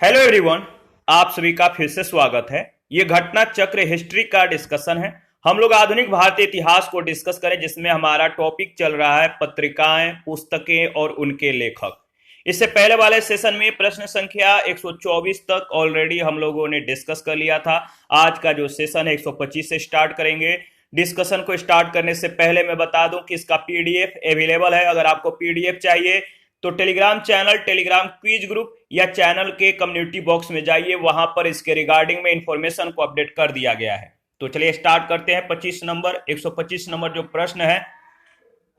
Hello everyone, आप सभी का फिर से स्वागत है। ये घटना चक्र हिस्ट्री का डिस्कशन है। हम लोग आधुनिक भारतीय इतिहास को डिस्कस करें, जिसमें हमारा टॉपिक चल रहा है पत्रिकाएं, पुस्तकें और उनके लेखक। इससे पहले वाले सेशन में प्रश्न संख्या 124 तक ऑलरेडी हम लोगों ने डिस्कस कर लिया था। आज का जो सेशन है 125 से स्टार्ट करेंगे। डिस्कशन को स्टार्ट करने से पहले मैं बता दूं कि इसका पीडीएफ अवेलेबल है। अगर आपको पीडीएफ चाहिए तो Telegram channel, Telegram quiz group या चैनल के कम्युनिटी बॉक्स में जाइए, वहां पर इसके रिगार्डिंग में इंफॉर्मेशन को अपडेट कर दिया गया है। तो चलिए स्टार्ट करते हैं। 125 नंबर जो प्रश्न है,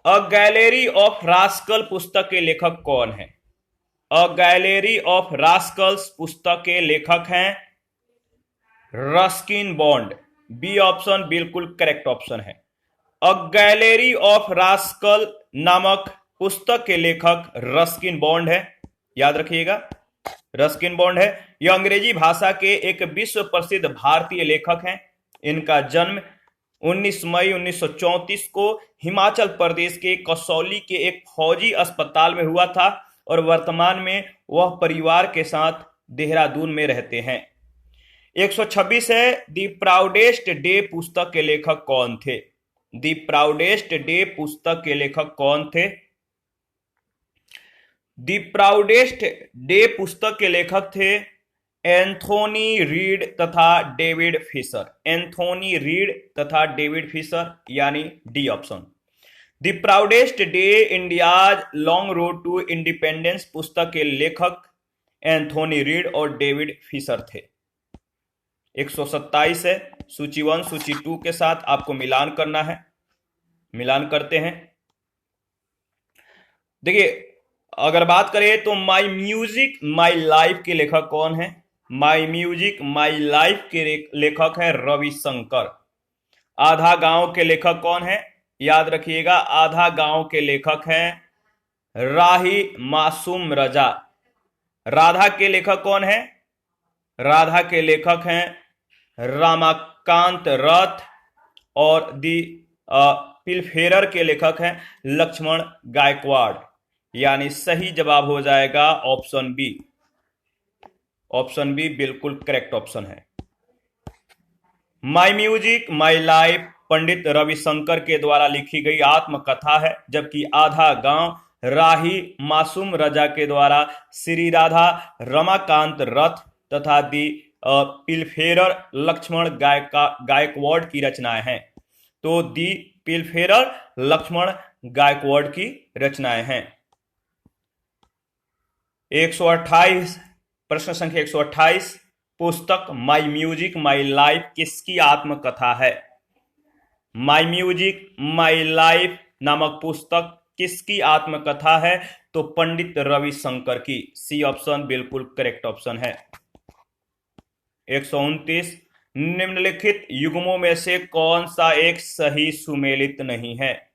अ गैलेरी ऑफ रास्कल पुस्तक के लेखक कौन है? अ गैलेरी ऑफ रास्कल्स पुस्तक के लेखक हैं रस्किन बॉन्ड। बी ऑप्शन बिल्कुल करेक्ट ऑप्शन है। अ गैलेरी ऑफ रास्कल नामक पुस्तक के लेखक रस्किन बॉन्ड है। याद रखिएगा, रस्किन बॉन्ड है। यह अंग्रेजी भाषा के एक विश्व प्रसिद्ध भारतीय लेखक हैं। इनका जन्म 19 मई 1934 को हिमाचल प्रदेश के कसौली के एक फौजी अस्पताल में हुआ था और वर्तमान में वह परिवार के साथ देहरादून में रहते हैं। 126 है, द प्राउडेस्ट डे पुस्तक के लेखक कौन थे? द प्राउडेस्ट डे पुस्तक के लेखक कौन थे? द प्राउडेस्ट डे पुस्तक के लेखक थे एंथोनी रीड तथा डेविड फिशर। एंथोनी रीड तथा डेविड फिशर, यानी D option. The proudest day India's long road to independence पुस्तक के लेखक एंथोनी रीड और डेविड फिशर थे। 127 है, सूची 1 सूची 2 के साथ आपको मिलान करना है। मिलान करते हैं। देखिए, अगर बात करें तो माई म्यूजिक माई लाइफ के लेखक कौन है? माई म्यूजिक माई लाइफ के लेखक है रविशंकर। आधा गांव के लेखक कौन है? याद रखिएगा, आधा गांव के लेखक हैं राही मासूम रजा। राधा के लेखक कौन है? राधा के लेखक हैं रामाकांत रथ। और दी पिलफेरर के लेखक हैं लक्ष्मण गायकवाड़। यानी सही जवाब हो जाएगा ऑप्शन बी। ऑप्शन बी बिल्कुल करेक्ट ऑप्शन है। माई music my life Pandit Ravishankar के द्वारा लिखी गई आत्मकथा है, जबकि आधा गांव राही मासूम रजा के द्वारा श्री राधा रमाकांत रथ तथा दी पिलफेरर लक्ष्मण गायकवाड़ की रचनाएं हैं। तो दी पिलफेरर लक्ष्मण गायकवाड़ की रचनाएं हैं। 128 प्रश्न संख्या 128, पुस्तक माई म्यूजिक माई लाइफ किसकी आत्मकथा है? माई म्यूजिक माई लाइफ नामक पुस्तक किसकी आत्मकथा है? तो पंडित रविशंकर की। सी ऑप्शन बिल्कुल करेक्ट ऑप्शन है। 129, निम्नलिखित युग्मों में से कौन सा एक सही सुमेलित नहीं है?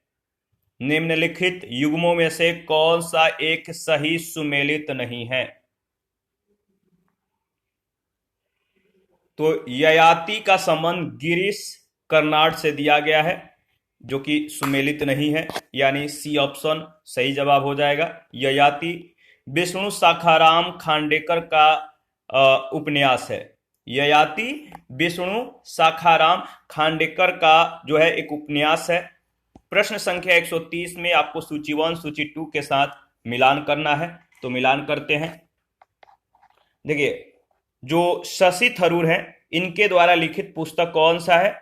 निम्नलिखित युग्मों में से कौन सा एक सही सुमेलित नहीं है? तो ययाति का संबंध गिरीश कर्नाड से दिया गया है, जो कि सुमेलित नहीं है, यानी सी ऑप्शन सही जवाब हो जाएगा। ययाति विष्णु शाखाराम खांडेकर का उपन्यास है। ययाति विष्णु शाखाराम खांडेकर का जो है एक उपन्यास है। प्रश्न संख्या 130 में आपको सूची 1 सूची 2 के साथ मिलान करना है। तो मिलान करते हैं। देखिए, जो शशि थरूर हैं, इनके द्वारा लिखित पुस्तक कौन सा है?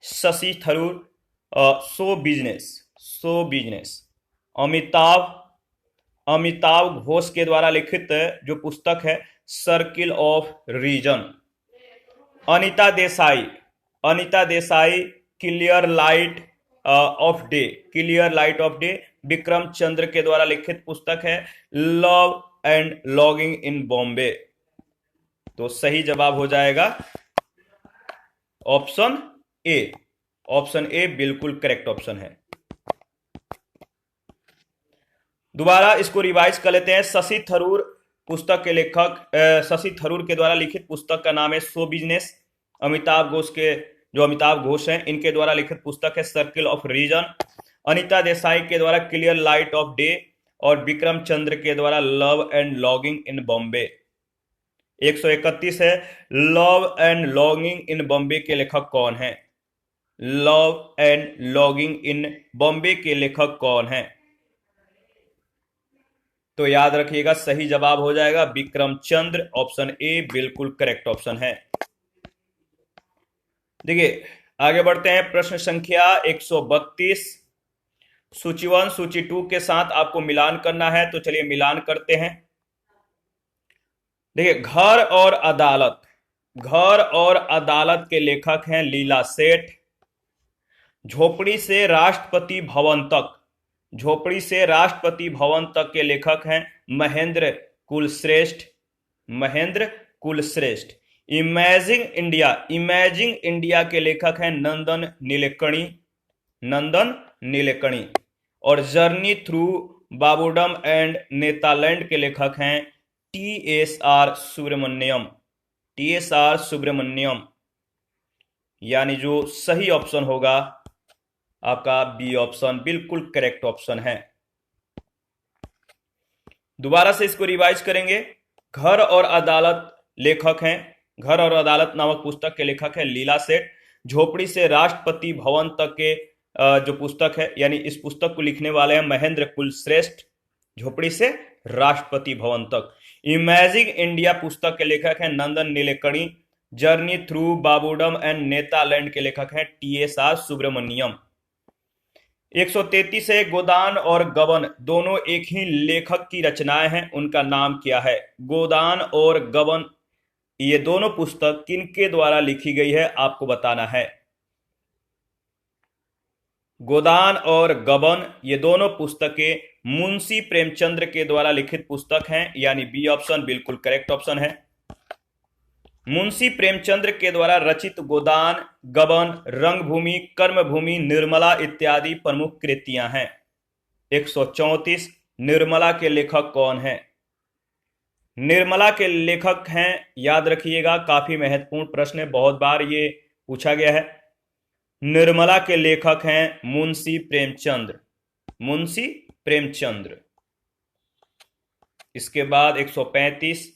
Shashi Tharoor show business. अमिताभ घोष के द्वारा लिखित जो पुस्तक है circle of reason. Anita Desai clear light of day. Vikram Chandra के द्वारा लिखित पुस्तक है love and longing in Bombay. तो सही जवाब हो जाएगा ऑप्शन ए। ऑप्शन ए बिल्कुल करेक्ट ऑप्शन है। दोबारा इसको रिवाइज कर लेते हैं। शशि थरूर पुस्तक के लेखक, शशि थरूर के द्वारा लिखित पुस्तक का नाम है शो बिजनेस। अमिताभ घोष हैं, इनके द्वारा लिखित पुस्तक है circle of reason. Anita Desai के द्वारा क्लियर लाइट ऑफ डे और विक्रम चंद्र के द्वारा love and longing in Bombay. 131 है, लव एंड लॉन्गिंग इन बॉम्बे के लेखक कौन है? लव एंड लॉन्गिंग इन बॉम्बे के लेखक कौन है? तो याद रखिएगा, सही जवाब हो जाएगा विक्रम चंद्र, ऑप्शन ए बिल्कुल करेक्ट ऑप्शन है। देखिए आगे बढ़ते हैं, प्रश्न संख्या 132। सूची 1 सूची 2 के साथ आपको मिलान करना है, तो चलिए मिलान करते हैं। देखिए घर और अदालत के लेखक हैं लीला सेठ। झोपड़ी से राष्ट्रपति भवन तक, झोपड़ी से राष्ट्रपति भवन तक के लेखक हैं महेंद्र कुलश्रेष्ठ, महेंद्र कुलश्रेष्ठ। इमेजिंग इंडिया के लेखक हैं नंदन नीलेकणी, नंदन नीलेकणी। और जर्नी थ्रू बाबूडम एंड नेतालैंड के लेखक हैं TSR सुब्रमण्यम, TSR सुब्रमण्यम। यानी जो सही ऑप्शन होगा आपका बी ऑप्शन बिल्कुल करेक्ट ऑप्शन है। दोबारा से इसको रिवाइज करेंगे। घर और अदालत लेखक हैं, घर और अदालत नामक पुस्तक के लेखक है लीला सेठ। झोपड़ी से राष्ट्रपति भवन तक के जो पुस्तक है, यानी इस पुस्तक को लिखने वाले हैं महेंद्र कुलश्रेष्ठ, झोपड़ी से राष्ट्रपति भवन तक। इमेजिंग इंडिया पुस्तक के लेखक हैं Nandan Nilekani. Journey through बाबूडम and नेतालैंड के लेखक हैं TSR सुब्रमण्यम। 133 है, गोदान और गबन दोनों एक ही लेखक की रचनाएं हैं, उनका नाम क्या है? गोदान और गबन ये दोनों पुस्तक किनके द्वारा लिखी गई है आपको बताना है। गोदान और गबन ये दोनों पुस्तकें मुंशी प्रेमचंद्र के द्वारा लिखित पुस्तक हैं, यानी बी ऑप्शन बिल्कुल करेक्ट ऑप्शन है। मुंशी प्रेमचंद्र के द्वारा रचित गोदान, गबन, रंगभूमि, कर्मभूमि, निर्मला इत्यादि प्रमुख कृतियां हैं। 134 निर्मला के लेखक कौन है? निर्मला के लेखक हैं, याद रखिएगा काफी महत्वपूर्ण प्रश्न है, बहुत बार ये पूछा गया है। निर्मला के लेखक हैं मुंशी प्रेमचंद्र, मुंशी प्रेमचंद्र। इसके बाद 135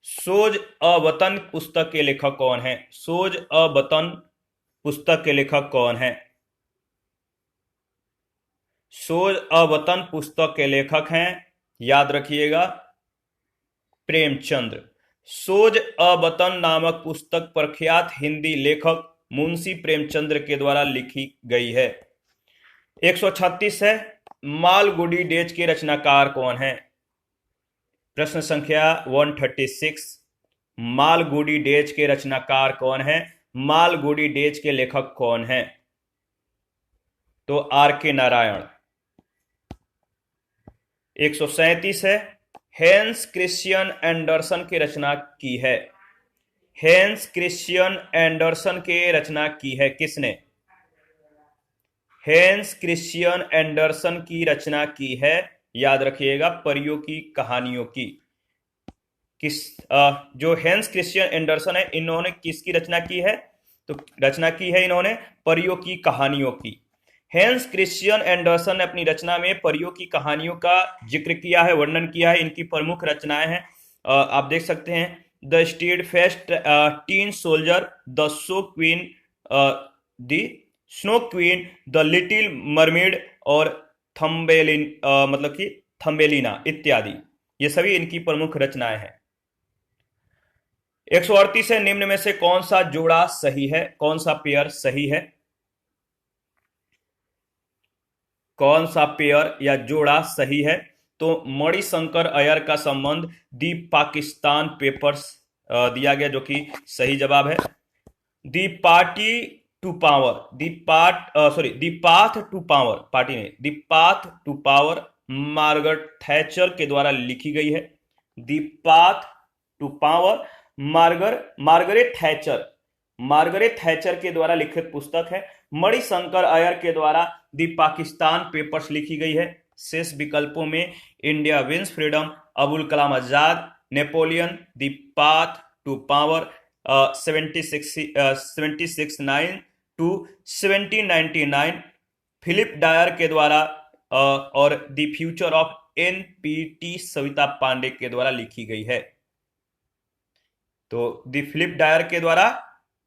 सोज अ वतन पुस्तक के लेखक कौन है? सोज अ वतन पुस्तक के लेखक कौन है? सोज अ वतन पुस्तक के लेखक हैं, याद रखिएगा प्रेमचंद्र। सोज अ वतन नामक पुस्तक प्रख्यात हिंदी लेखक मुंशी प्रेमचंद्र के द्वारा लिखी गई है। 136 है, मालगुडी डेज के रचनाकार कौन है? प्रश्न संख्या 136 मालगुडी डेज के रचनाकार कौन है? मालगुडी डेज के लेखक कौन है? तो R.K. नारायण। 137 है, हेंस क्रिश्चियन एंडरसन की रचना की है। हेंस क्रिश्चियन एंडरसन के रचना की है किसने? हेंस क्रिश्चियन एंडरसन की रचना की है, याद रखिएगा परियों की कहानियों की। जो हेंस क्रिश्चियन एंडरसन है, इन्होंने किसकी रचना की है? तो रचना की है इन्होंने परियों की कहानियों की। हेंस क्रिश्चियन एंडरसन ने अपनी रचना में परियों की कहानियों का जिक्र किया है, वर्णन किया है। इनकी प्रमुख रचनाएं हैं, आप देख सकते हैं, the steadfast tin soldier, the show queen, the snow queen, the little mermaid और थम्बेलिना इत्यादि, ये सभी इनकी प्रमुख रचनाएं हैं। 138 है, निम्न में से कौन सा जोड़ा सही है? कौन सा पेयर सही है? कौन सा पेयर या जोड़ा सही है? तो मणिशंकर अय्यर का संबंध दी पाकिस्तान पेपर्स दिया गया, जो कि सही जवाब है। The party to power, the path to power, party नहीं, the path to power Margaret Thatcher के द्वारा लिखी गई है। The path to power Margaret Thatcher के द्वारा लिखित पुस्तक है। मणिशंकर अय्यर के द्वारा दी पाकिस्तान पेपर्स लिखी गई है। शेष विकल्पों में India wins freedom, Abul Kalam Azad, Napoleon, the path to power 1769 to 1799, Philip Dwyer के द्वारा और the future of NPT Savita Pandey के द्वारा लिखी गई है। तो द फिलिप डायर के द्वारा,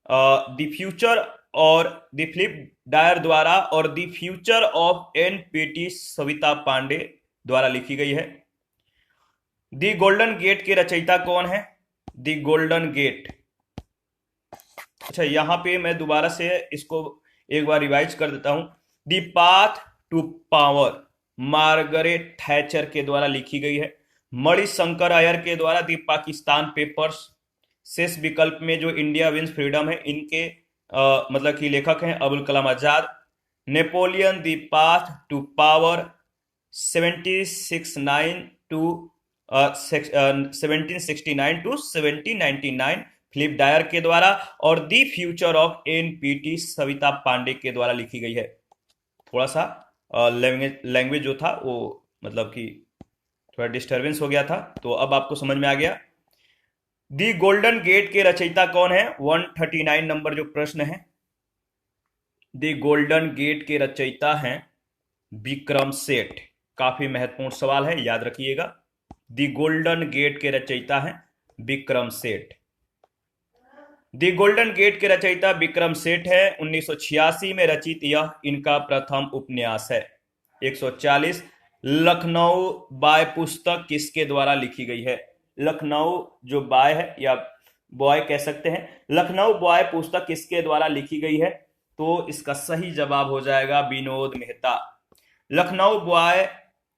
द फ्यूचर और द फिलिप डायर द्वारा और the future of NPT Savita Pandey द्वारा लिखी गई है। द गोल्डन गेट के रचयिता कौन है? The Golden Gate. अच्छा, यहां पे मैं दोबारा से इसको एक बार रिवाइज कर देता हूं। The path to power Margaret Thatcher के द्वारा लिखी गई है। मणिशंकर अय्यर के द्वारा द पाकिस्तान पेपर्स। शेष विकल्प में जो इंडिया विंस फ्रीडम है, इनके मतलब कि लेखक हैं Abul Kalam Azad. Napoleon the path to power 1769 to 1769 to 1799 Philip Dwyer के द्वारा और the future of NPT Savita Pandey के द्वारा लिखी गई है। थोड़ा सा लैंग्वेज जो था वो मतलब कि थोड़ा डिस्टरबेंस हो गया था, तो अब आपको समझ में आ गया। दी गोल्डन गेट के रचयिता कौन है? 139 नंबर जो प्रश्न है। दी गोल्डन गेट के रचयिता हैं विक्रम सेठ। काफी महत्वपूर्ण सवाल है, याद रखिएगा। दी गोल्डन गेट के रचयिता हैं विक्रम सेठ। दी गोल्डन गेट के रचयिता विक्रम सेठ है। 1986 में रचित यह इनका प्रथम उपन्यास है। 140 लखनऊ बाय पुस्तक किसके द्वारा लिखी गई है? लखनऊ जो बाय है या बॉय कह सकते हैं, लखनऊ बॉय पुस्तक किसके द्वारा लिखी गई है? तो इसका सही जवाब हो जाएगा विनोद मेहता। लखनऊ बॉय,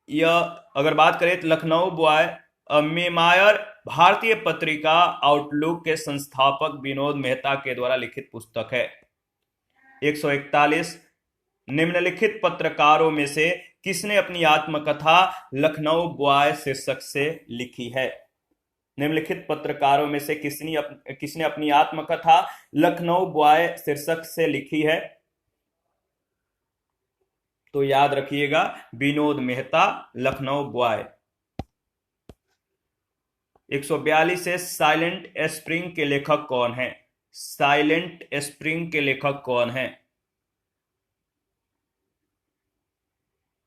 यह अगर बात करें तो लखनऊ बॉय मेमायर भारतीय पत्रिका आउटलुक के संस्थापक विनोद मेहता के द्वारा लिखित पुस्तक है। 141 निम्नलिखित पत्रकारों में से किसने अपनी आत्मकथा लखनऊ बॉय शीर्षक से लिखी है? निम्नलिखित पत्रकारों में से किसने अपनी आत्मकथा लखनऊ बॉय शीर्षक से लिखी है? तो याद रखिएगा विनोद मेहता, लखनऊ बॉय। 142 से साइलेंट स्प्रिंग के लेखक कौन है? साइलेंट स्प्रिंग के लेखक कौन है?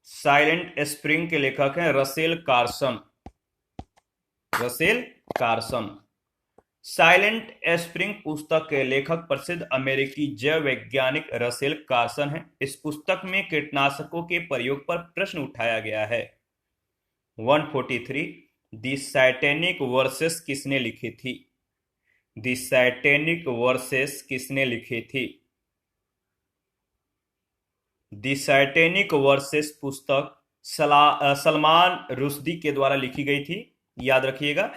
साइलेंट स्प्रिंग के लेखक हैं Russell Carson. Russell Carson. Silent spring पुस्तक के लेखक प्रसिद्ध अमेरिकी जैव वैज्ञानिक रसेल कार्सन हैं। इस पुस्तक में कीटनाशकों के प्रयोग पर प्रश्न उठाया गया है। 143 दी सैटेनिक वर्सेस किसने लिखी थी? दी सैटेनिक वर्सेस किसने लिखी थी? दी सैटेनिक वर्सेस पुस्तक सलमान रुश्दी के द्वारा लिखी गई थी, याद रखिएगा।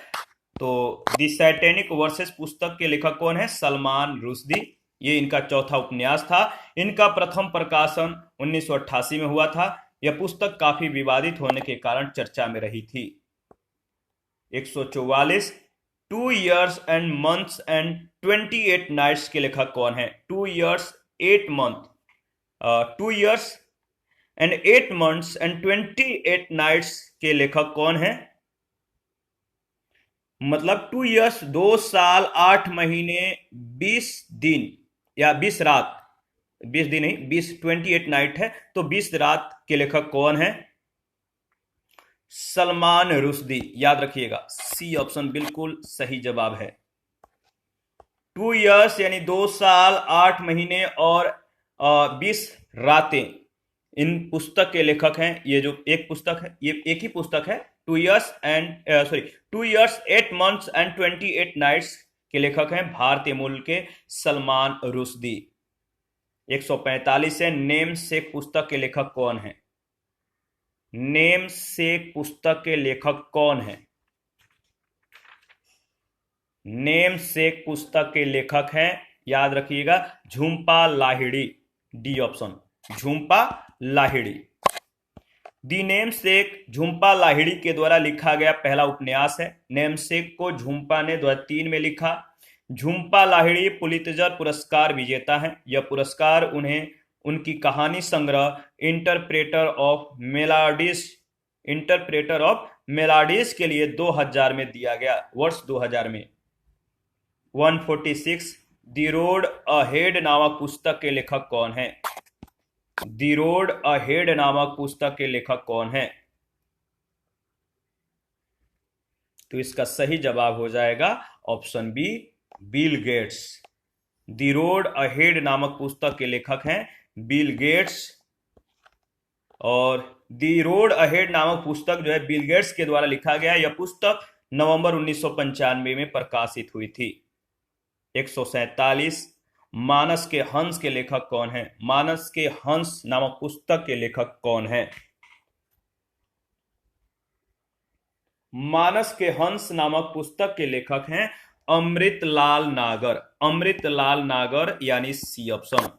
तो दी सैटेनिक वर्सेस पुस्तक के लेखक कौन है? सलमान रुश्दी। ये इनका चौथा उपन्यास था। इनका प्रथम प्रकाशन 1988 में हुआ था। यह पुस्तक काफी विवादित होने के कारण चर्चा में रही थी। 144 2 years and months and 28 nights के लेखक कौन है? 2 years 8 month 2 years and 8 months and 28 nights के लेखक कौन है? मतलब 2 years 2 साल 8 महीने 20 दिन या 20 रात, 20 दिन नहीं 20 28 नाइट है, तो 20 रात के लेखक कौन है? सलमान रुश्दी। याद रखिएगा, सी ऑप्शन बिल्कुल सही जवाब है। 2 years यानी 2 साल 8 महीने और 20 रातें इन पुस्तक के लेखक हैं। ये जो एक पुस्तक है, ये एक ही पुस्तक है। 2 years 8 months and 28 nights के लेखक हैं भारतीय मूल के सलमान रुश्दी। 145 है नेम सेक पुस्तक के लेखक कौन है? नेम सेक पुस्तक के लेखक कौन है? नेम सेक पुस्तक के लेखक हैं, याद रखिएगा, Jhumpa Lahiri. D option, Jhumpa Lahiri. The name सेक झुंपा लाहिड़ी के द्वारा लिखा गया पहला उपन्यास है। नेम सेक को झुंपा ने 2003 में लिखा। झुंपा लाहिड़ी पुलित्जर पुरस्कार विजेता हैं। यह पुरस्कार उन्हें उनकी कहानी संग्रह इंटरप्रेटर ऑफ मेलाडीज के लिए 2000 में दिया गया, वर्ष 2000 में। 146 द रोड अहेड नामक पुस्तक के लेखक कौन है? द रोड अहेड नामक पुस्तक के लेखक कौन है? तो इसका सही जवाब हो जाएगा option B Bill Gates. The road ahead नामक पुस्तक के लेखक हैं बिल गेट्स, और द रोड अहेड नामक पुस्तक जो है बिल गेट्स के द्वारा लिखा गया। यह पुस्तक नवंबर 1995 में प्रकाशित हुई थी। 147 मानस के हंस के लेखक कौन है? मानस के हंस नामक पुस्तक के लेखक कौन है? मानस के हंस नामक पुस्तक के लेखक हैं अमृतलाल नागर। अमृतलाल नागर यानी सी ऑप्शन।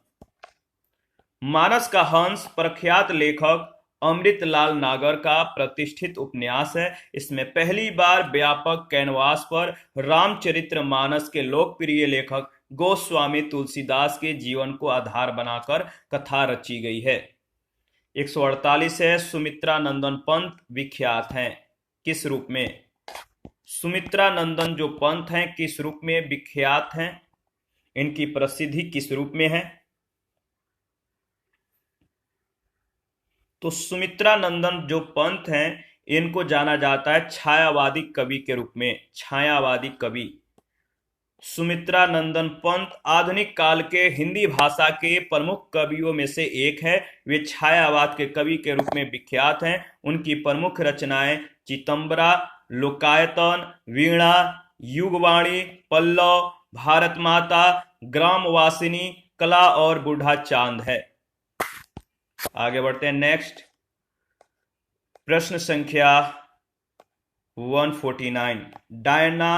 मानस का हंस प्रख्यात लेखक अमृतलाल नागर का प्रतिष्ठित उपन्यास है। इसमें पहली बार व्यापक कैनवास पर रामचरित्र मानस के लोकप्रिय लेखक गोस्वामी तुलसीदास के जीवन को आधार बनाकर कथा रची गई है। 148 है सुमित्रा नंदन पंत विख्यात हैं किस रूप में? सुमित्रा नंदन जो पंत हैं किस रूप में विख्यात हैं? इनकी प्रसिद्धि किस रूप में है? तो सुमित्रा नंदन जो पंत हैं इनको जाना जाता है छायावादी कवि के रूप में। छायावादी कवि सुमित्रा नंदन पंत आधुनिक काल के हिंदी भाषा के प्रमुख कवियों में से एक है। वे छायावाद के कवि के रूप में विख्यात हैं। उनकी प्रमुख रचनाएं चितंबरा, लोकायतन, वीणा, युगवाणी, पल्लव, भारत माता, ग्रामवासिनी, कला और बूढ़ा चांद है। आगे बढ़ते हैं नेक्स्ट प्रश्न संख्या 149। डायना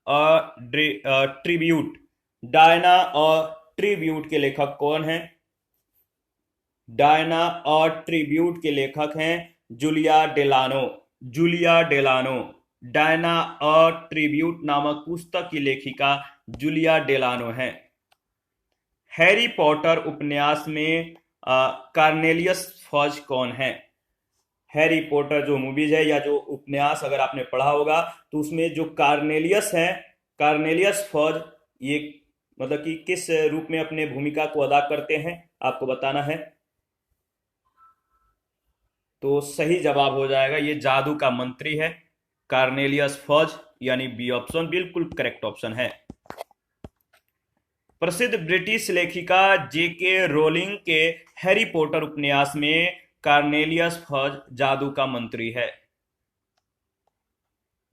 और ट्रिब्यूट। डायना और ट्रिब्यूट के लेखक कौन हैं? डायना और ट्रिब्यूट के लेखक हैं Julia Delano. Julia Delano. Diana और ट्रिब्यूट नामक पुस्तक की लेखिका जूलिया डेलानो है। हैरी पॉटर उपन्यास में कार्नेलियस फज कौन है? हैरी पॉटर जो मूवीज है या जो उपन्यास अगर आपने पढ़ा होगा तो उसमें जो कार्नेलियस है, कार्नेलियस फज, ये मतलब कि किस रूप में अपने भूमिका को अदा करते हैं आपको बताना है। तो सही जवाब हो जाएगा ये जादू का मंत्री है कार्नेलियस फज, यानी बी ऑप्शन बिल्कुल करेक्ट ऑप्शन है। प्रसिद्ध ब्रिटिश लेखिका जेके रोलिंग के हैरी पॉटर उपन्यास में कार्नेलियस फज जादू का मंत्री है।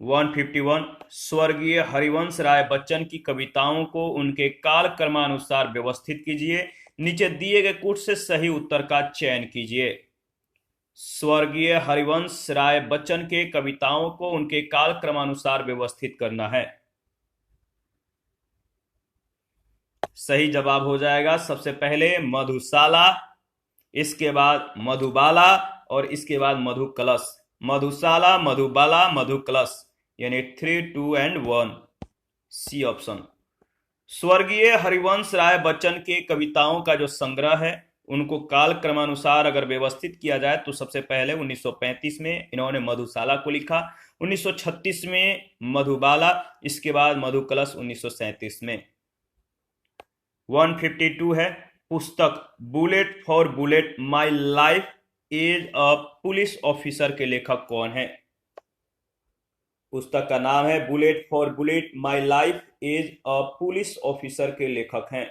151 स्वर्गीय हरिवंश राय बच्चन की कविताओं को उनके काल क्रमानुसार व्यवस्थित कीजिए। नीचे दिए गए कुछ से सही उत्तर का चयन कीजिए। स्वर्गीय हरिवंश राय बच्चन के कविताओं को उनके काल क्रमानुसार व्यवस्थित करना है। सही जवाब हो जाएगा सबसे पहले मधुशाला, इसके बाद मधुबाला और इसके बाद मधुकलश। मधुशाला, मधुबाला, मधुकलश, यानी 3, 2 एंड 1, सी ऑप्शन। स्वर्गीय हरिवंश राय बच्चन के कविताओं का जो संग्रह है उनको काल क्रमानुसार अगर व्यवस्थित किया जाए तो सबसे पहले 1935 में इन्होंने मधुशाला को लिखा, 1936 में मधुबाला, इसके बाद मधुकलश 1937 में। 152 है पुस्तक bullet for bullet my life as a police officer के लेखक कौन है? पुस्तक का नाम है bullet for bullet my life as a police officer के लेखक हैं।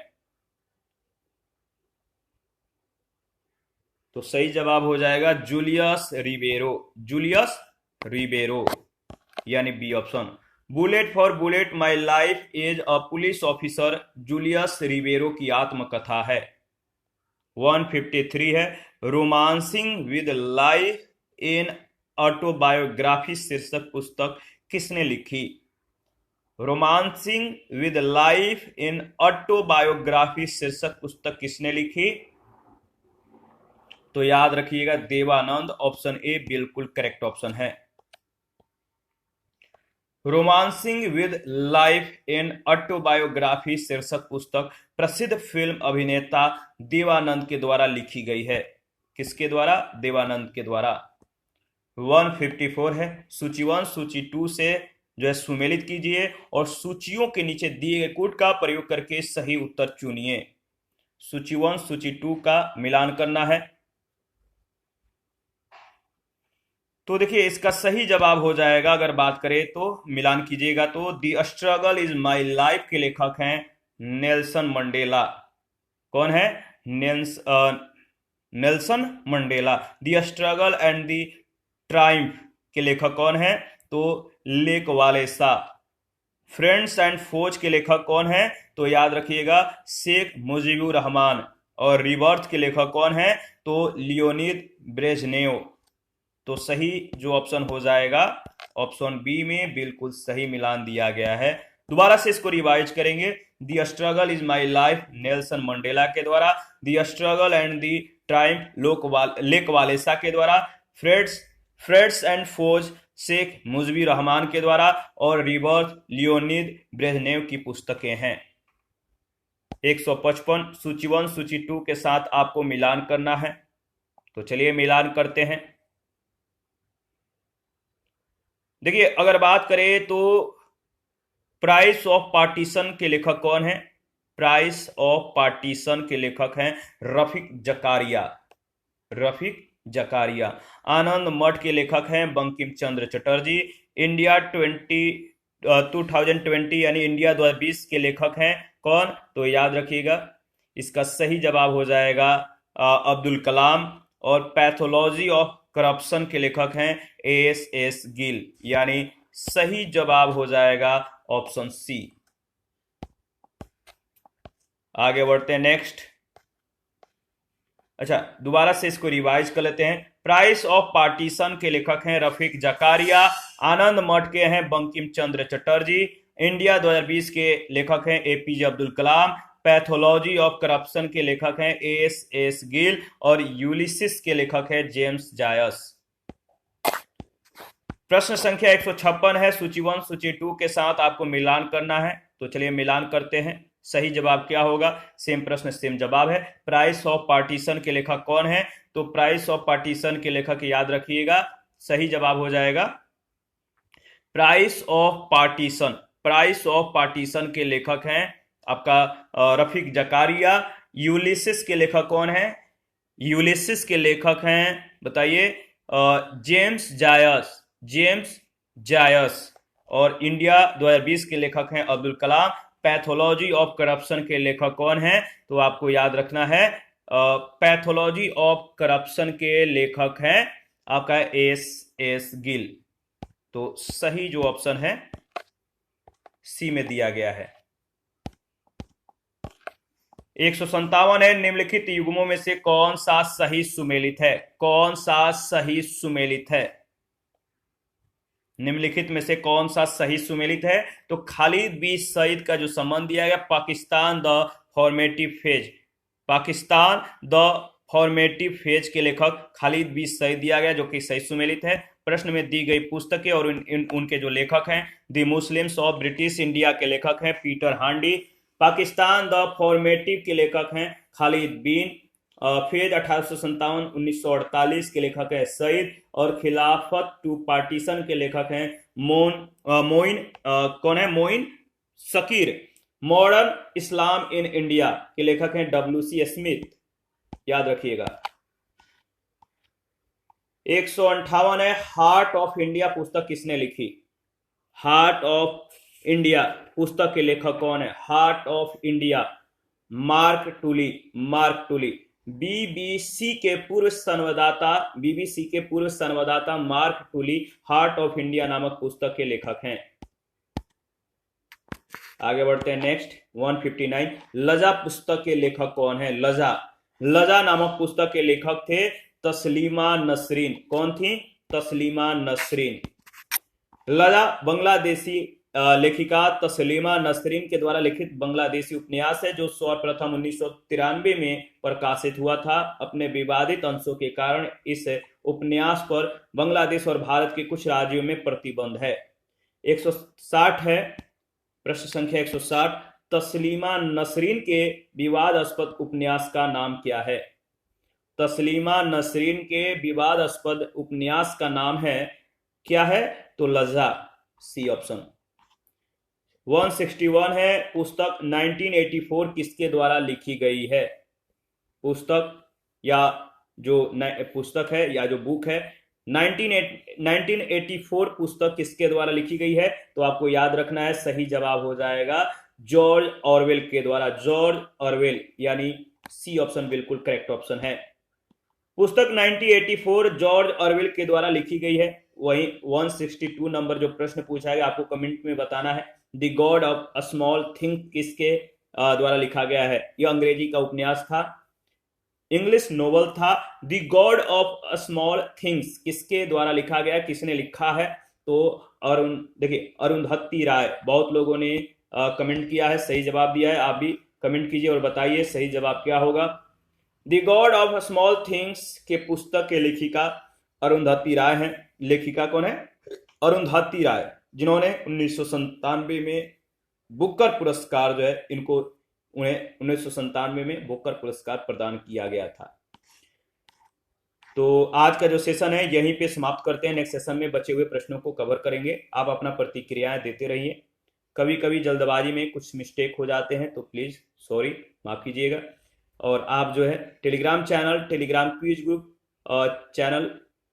तो सही जवाब हो जाएगा जूलियस रिबेरो। जूलियस रिबेरो, यानी B option. Bullet for bullet my life as a police officer Julius Ribeiro की आत्मकथा है। 153 है romancing with life in autobiography शीर्षक पुस्तक किसने लिखी? Romancing with life in autobiography शीर्षक पुस्तक किसने लिखी? तो याद रखिएगा देवानंद, ऑप्शन ए बिल्कुल करेक्ट ऑप्शन है। Romancing with life in autobiography शीर्षक पुस्तक प्रसिद्ध फिल्म अभिनेता देवानंद के द्वारा लिखी गई है। किसके द्वारा? देवानंद के द्वारा। 154 है सूची 1 सूची 2 से जो है सुमेलित कीजिए और सूचियों के नीचे दिए गए कोड का प्रयोग करके सही उत्तर चुनिए। सूची 1 सूची 2 का मिलान करना है। तो देखिए इसका सही जवाब हो जाएगा, अगर बात करें तो मिलान कीजिएगा तो दी स्ट्रगल इज माई लाइफ के लेखक हैं नेल्सन मंडेला। कौन है? Nelson Mandela. The struggle and the triumph के लेखक कौन है? तो लेक वालेसा। फ्रेंड्स एंड फोज के लेखक कौन है? तो याद रखिएगा शेख मुजीबुर रहमान। और रिबर्थ के लेखक कौन है? तो लियोनिद ब्रेजनेव। तो सही जो ऑप्शन हो जाएगा ऑप्शन बी में बिल्कुल सही मिलान दिया गया है। दोबारा से इसको रिवाइज करेंगे। The struggle is my life Nelson Mandela के द्वारा, the struggle and the triumph Lech Walesa के द्वारा, friends and foes Sheikh Mujibur Rahman के द्वारा, और रिबर्थ लियोनिद ब्रेजनेव की पुस्तकें हैं। 155 सूची 1 सूची 2 के साथ आपको मिलान करना है, तो चलिए मिलान करते हैं। देखिए अगर बात करें तो प्राइस ऑफ पार्टीशन के लेखक कौन है? प्राइस ऑफ पार्टीशन के लेखक हैं रफीक जकारिया। आनंद मठ के लेखक हैं बंकिम चंद्र चटर्जी। इंडिया 2020 यानी इंडिया 2020 के लेखक हैं कौन? तो याद रखिएगा इसका सही जवाब हो जाएगा अब्दुल कलाम। और पैथोलॉजी ऑफ करप्शन के लेखक हैं एस गिल, यानी सही जवाब हो जाएगा ऑप्शन सी। आगे बढ़ते हैं नेक्स्ट। अच्छा दोबारा से इसको रिवाइज कर लेते हैं। प्राइस ऑफ पार्टीशन के लेखक हैं रफीक जकारिया। आनंद मठ के हैं बंकिम चंद्र चटर्जी। इंडिया 2020 के लेखक हैं APJ Abdul Kalam. Pathology of corruption के लेखक हैं एस गिल। और यूलिसिस के लेखक हैं जेम्स जायस। प्रश्न संख्या 156 है सूची 1 सूची 2 के साथ आपको मिलान करना है, तो चलिए मिलान करते हैं। सही जवाब क्या होगा? सेम प्रश्न सेम जवाब है। प्राइस ऑफ पार्टीशन के लेखक कौन है? तो प्राइस ऑफ पार्टीशन के लेखक याद रखिएगा सही जवाब हो जाएगा प्राइस ऑफ पार्टीशन के लेखक हैं आपका रफीक जकारिया। यूलिसिस के लेखक कौन है? यूलिसिस के लेखक हैं बताइए जेम्स जायस। और इंडिया 2020 के लेखक हैं Abdul Kalam. Pathology of corruption के लेखक कौन है? तो आपको याद रखना है पैथोलॉजी ऑफ करप्शन के लेखक हैं आपका एस गिल। तो सही जो ऑप्शन है सी में दिया गया है। 157 है निम्नलिखित युग्मों में से कौन सा सही सुमेलित है? निम्नलिखित में से कौन सा सही सुमेलित है? तो खालिद बी सईद का जो संबंध दिया गया पाकिस्तान द फॉर्मेटिव फेज के लेखक खालिद बी सईद दिया गया, जो कि सही सुमेलित है। प्रश्न में दी गई पुस्तकें और उनके जो लेखक हैं the Muslims of British India के लेखक हैं पीटर हांडी। पाकिस्तान द फॉर्मेटिव के लेखक हैं खालिद बिन। फेज 1857-1948 के लेखक है सईद। और खिलाफत टू पार्टीशन के लेखक हैं Moin Shakir. Modern Islam in India के लेखक हैं WC स्मिथ, याद रखिएगा। 158 है हार्ट ऑफ इंडिया पुस्तक किसने लिखी? हार्ट ऑफ इंडिया पुस्तक के लेखक कौन है? Heart of India Mark Tully. BBC के पूर्व संवाददाता मार्क टूली हार्ट ऑफ इंडिया नामक पुस्तक के लेखक हैं। आगे बढ़ते हैं नेक्स्ट 159। लजा पुस्तक के लेखक कौन है? लजा नामक पुस्तक के लेखक थे तस्लीमा नसरीन। कौन थी? तस्लीमा नसरीन। लजा बांग्लादेशी लेखिका तस्लीमा नसरीन के द्वारा लिखित बांग्लादेशी उपन्यास है जो सर्वप्रथम 1993 में प्रकाशित हुआ था। अपने विवादित अंशों के कारण इस उपन्यास पर बांग्लादेश और भारत के कुछ राज्यों में प्रतिबंध है। 160 है प्रश्न संख्या 160। तस्लीमा नसरीन के विवादास्पद उपन्यास का नाम क्या है? तस्लीमा नसरीन के विवादास्पद उपन्यास का नाम है क्या है? तो लजा, सी ऑप्शन। 161 है पुस्तक 1984 किसके द्वारा लिखी गई है? पुस्तक या जो पुस्तक है या जो बुक है 1984 पुस्तक किसके द्वारा लिखी गई है? तो आपको याद रखना है, सही जवाब हो जाएगा जॉर्ज ऑरवेल के द्वारा। जॉर्ज ऑरवेल, यानी सी ऑप्शन बिल्कुल करेक्ट ऑप्शन है। पुस्तक 1984 जॉर्ज ऑरवेल के द्वारा लिखी गई है। वही 162 नंबर जो प्रश्न पूछा गया आपको कमेंट में बताना है, the God of a small thing किसके द्वारा लिखा गया है? यह अंग्रेजी का उपन्यास था, इंग्लिश नोवेल था। The God of a small things किसके द्वारा लिखा गया, किसने लिखा है? तो देखिए अरुंधति राय, बहुत लोगों ने कमेंट किया है, सही जवाब दिया है। आप भी कमेंट कीजिए और बताइए सही जवाब क्या होगा। The God of small things के पुस्तक के लेखिका अरुंधति राय हैं। लेखिका कौन है? अरुंधति राय, जिन्होंने 1997 में बुकर पुरस्कार जो है इनको उन्हें 1997 में बुकर पुरस्कार प्रदान किया गया था। तो आज का जो सेशन है यहीं पे समाप्त करते हैं। नेक्स्ट सेशन में बचे हुए प्रश्नों को कवर करेंगे। आप अपना प्रतिक्रियाएं देते रहिए। कभी कभी जल्दबाजी में कुछ मिस्टेक हो जाते हैं तो प्लीज़ सॉरी, माफ़ कीजिएगा। और आप जो है Telegram channel, Telegram quiz group channel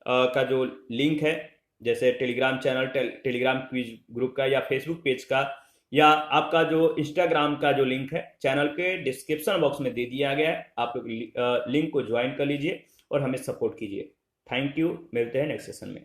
का जो लिंक है, जैसे Telegram channel, Telegram quiz group का या फेसबुक पेज का या आपका जो इंस्टाग्राम का जो लिंक है, चैनल के डिस्क्रिप्शन बॉक्स में दे दिया गया है। आप लोग लिंक को ज्वाइन कर लीजिए और हमें सपोर्ट कीजिए। थैंक यू, मिलते हैं नेक्स्ट सेशन में।